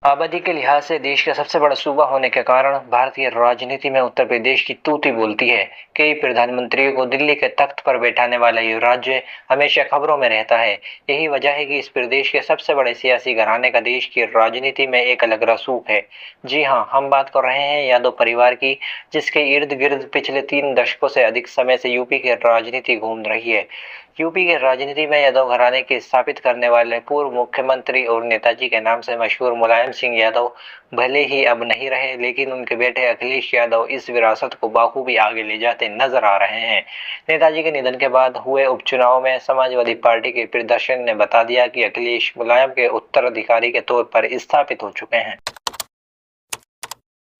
आबादी के लिहाज से देश का सबसे बड़ा सूबा होने के कारण भारतीय राजनीति में उत्तर प्रदेश की तूती बोलती है। कई प्रधानमंत्रियों को दिल्ली के तख्त पर बैठाने वाला ये राज्य हमेशा खबरों में रहता है। यही वजह है कि इस प्रदेश के सबसे बड़े सियासी घराने का देश की राजनीति में एक अलग रसूख है। जी हाँ, हम बात कर रहे हैं यादव परिवार की, जिसके इर्द गिर्द पिछले 3 दशकों से अधिक समय से यूपी की राजनीति घूम रही है। यूपी के राजनीति में यादव घराने की स्थापित करने वाले पूर्व मुख्यमंत्री और नेताजी के नाम से मशहूर मुलायम सिंह यादव भले ही अब नहीं रहे, लेकिन उनके बेटे अखिलेश यादव इस विरासत को बखूबी आगे ले जाते नजर आ रहे हैं। नेताजी के निधन के बाद हुए उपचुनाव में समाजवादी पार्टी के प्रदर्शन ने बता दिया कि अखिलेश मुलायम के उत्तराधिकारी के तौर पर स्थापित हो चुके हैं।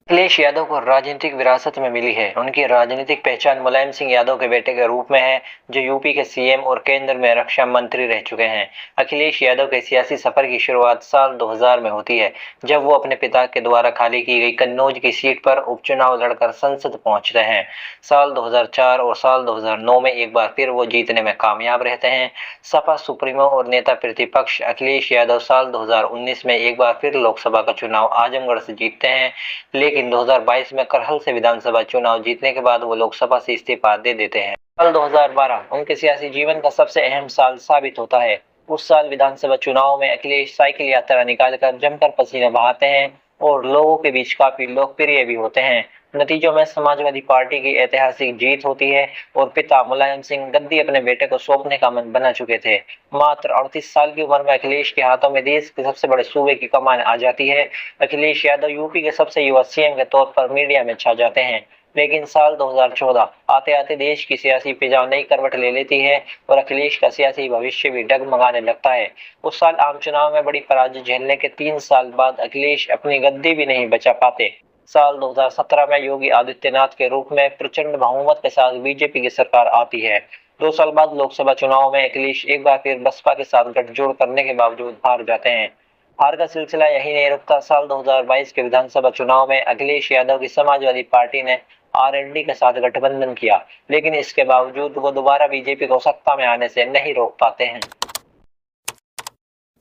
अखिलेश यादव को राजनीतिक विरासत में मिली है। उनकी राजनीतिक पहचान मुलायम सिंह यादव के बेटे के रूप में है, जो यूपी के सीएम और केंद्र में रक्षा मंत्री रह चुके हैं। अखिलेश यादव के सियासी सफर की शुरुआत साल 2000 में होती है, जब वो अपने पिता के द्वारा खाली की गई कन्नौज की सीट पर उपचुनाव लड़कर संसद पहुंचते हैं। साल 2004 और साल 2009 में एक बार फिर वो जीतने में कामयाब रहते हैं। सपा सुप्रीमो और नेता प्रतिपक्ष अखिलेश यादव साल 2019 में एक बार फिर लोकसभा का चुनाव आजमगढ़ से जीतते हैं, लेकिन 2022 में करहल से विधानसभा चुनाव जीतने के बाद वो लोकसभा से इस्तीफा दे देते हैं। साल 2012 उनके सियासी जीवन का सबसे अहम साल साबित होता है। उस साल विधानसभा चुनाव में अखिलेश साइकिल यात्रा निकालकर जमकर पसीने बहाते हैं और लोगों के बीच काफी लोकप्रिय भी होते हैं। नतीजों में समाजवादी पार्टी की ऐतिहासिक जीत होती है और पिता मुलायम सिंह गद्दी अपने बेटे को सौंपने का मन बना चुके थे। मात्र 38 साल की उम्र में अखिलेश के हाथों में देश के सबसे बड़े सूबे की कमान आ जाती है। अखिलेश यादव यूपी के सबसे युवा सीएम के तौर पर मीडिया में छा जाते हैं। लेकिन साल 2014 आते आते देश की सियासी फिजा नई करवट ले लेती है और अखिलेश का सियासी भविष्य भी डगमगाने लगता है। उस साल आम चुनाव में बड़ी पराजय झेलने के 3 साल बाद अखिलेश अपनी गद्दी भी नहीं बचा पाते। साल 2017 में योगी आदित्यनाथ के रूप में प्रचंड बहुमत के साथ बीजेपी की सरकार आती है। 2 साल बाद लोकसभा चुनाव में अखिलेश एक बार फिर बसपा के साथ गठजोड़ करने के बावजूद हार जाते हैं। हार का सिलसिला यही नहीं रुकता। साल 2022 के विधानसभा चुनाव में अखिलेश यादव की समाजवादी पार्टी ने आरएलडी के साथ गठबंधन किया, लेकिन इसके बावजूद वो दोबारा बीजेपी को सत्ता में आने से नहीं रोक पाते हैं।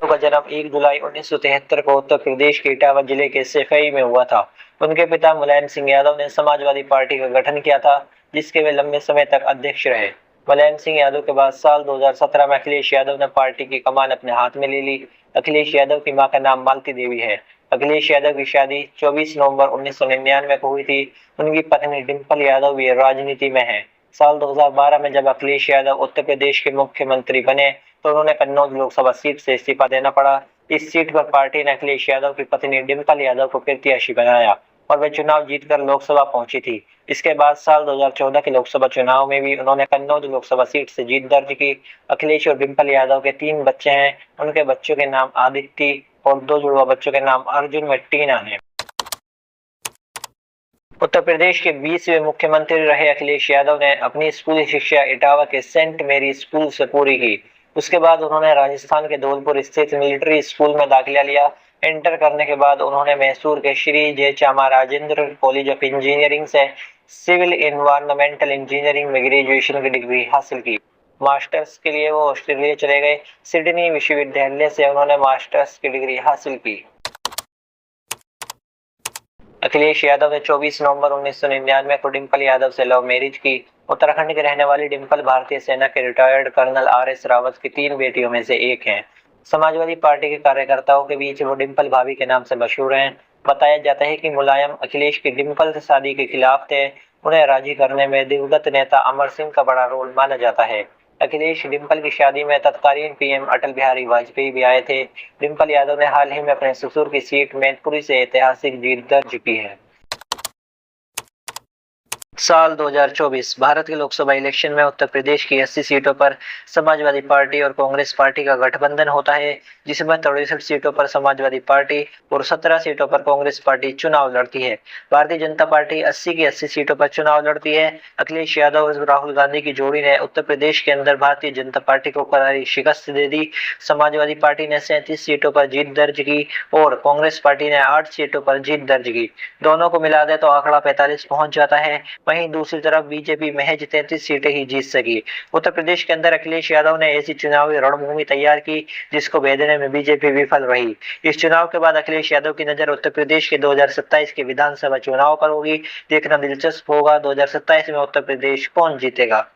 का जन्म 1 जुलाई 1973 को उत्तर प्रदेश के इटावा जिले के सैफई में हुआ था। उनके पिता मुलायम सिंह यादव ने समाजवादी पार्टी का गठन किया था, जिसके वे लंबे समय तक अध्यक्ष रहे। मुलायम सिंह यादव के बाद साल 2017 में अखिलेश यादव ने पार्टी की कमान अपने हाथ में ले ली। अखिलेश यादव की मां का नाम मालती देवी है। अखिलेश यादव की शादी 24 नवंबर 1999 को हुई थी। उनकी पत्नी डिंपल यादव भी राजनीति में है। साल 2012 में जब अखिलेश यादव उत्तर प्रदेश के मुख्यमंत्री बने, तो उन्होंने कन्नौज लोकसभा सीट से इस्तीफा देना पड़ा। इस सीट पर पार्टी ने अखिलेश यादव की पत्नी डिंपल यादव को प्रत्याशी बनाया और वे चुनाव जीतकर लोकसभा पहुंची थी। इसके बाद साल 2014 के लोकसभा चुनाव में भी उन्होंने कन्नौज लोकसभा सीट से जीत दर्ज की। अखिलेश और डिंपल यादव के 3 बच्चे हैं। उनके बच्चों के नाम आदित्य और 2 जुड़वा बच्चों के नाम अर्जुन व टीना है। उत्तर प्रदेश के 20वें मुख्यमंत्री रहे अखिलेश यादव ने अपनी स्कूली शिक्षा इटावा के सेंट मेरी स्कूल से पूरी की। उसके बाद उन्होंने राजस्थान के धौलपुर स्थित मिलिट्री स्कूल में दाखिला लिया। इंटर करने के बाद उन्होंने मैसूर के श्री जयचामराजेंद्र कॉलेज ऑफ इंजीनियरिंग से सिविल एनवायरमेंटल इंजीनियरिंग में ग्रेजुएशन की डिग्री हासिल की। मास्टर्स के लिए वो ऑस्ट्रेलिया चले गए। सिडनी विश्वविद्यालय से उन्होंने मास्टर्स की डिग्री हासिल की। अखिलेश यादव ने 24 नवंबर 1999 को डिंपल यादव से लव मैरिज की। उत्तराखंड की रहने वाली डिंपल भारतीय सेना के रिटायर्ड कर्नल आरएस रावत की 3 बेटियों में से एक हैं। समाजवादी पार्टी के कार्यकर्ताओं के बीच वो डिंपल भाभी के नाम से मशहूर हैं। बताया जाता है कि मुलायम अखिलेश की डिंपल से शादी के खिलाफ थे। उन्हें राजी करने में दिवंगत नेता अमर सिंह का बड़ा रोल माना जाता है। अखिलेश डिंपल की शादी में तत्कालीन पीएम अटल बिहारी वाजपेयी भी आए थे। डिंपल यादव ने हाल ही में अपने ससुर की सीट मैनपुरी से ऐतिहासिक जीत दर्ज की है। साल 2024 भारत के लोकसभा इलेक्शन में उत्तर प्रदेश की 80 सीटों पर समाजवादी पार्टी और कांग्रेस पार्टी का गठबंधन होता है, जिसमें 63 सीटों पर समाजवादी पार्टी और 17 सीटों पर कांग्रेस पार्टी चुनाव लड़ती है। भारतीय जनता पार्टी 80 की 80 सीटों पर चुनाव लड़ती है। अखिलेश यादव और राहुल गांधी की जोड़ी ने उत्तर प्रदेश के अंदर भारतीय जनता पार्टी को करारी शिकस्त दे दी। समाजवादी पार्टी ने 37 सीटों पर जीत दर्ज की और कांग्रेस पार्टी ने 8 सीटों पर जीत दर्ज की। दोनों को मिला दे तो आंकड़ा 45 पहुंच जाता है। वहीं दूसरी तरफ बीजेपी महज 33 सीटें ही जीत सकी। उत्तर प्रदेश के अंदर अखिलेश यादव ने ऐसी चुनावी रणभूमि तैयार की जिसको भेदने में बीजेपी विफल रही। इस चुनाव के बाद अखिलेश यादव की नजर उत्तर प्रदेश के 2027 के विधानसभा चुनाव पर होगी। देखना दिलचस्प होगा 2027 में उत्तर प्रदेश कौन जीतेगा।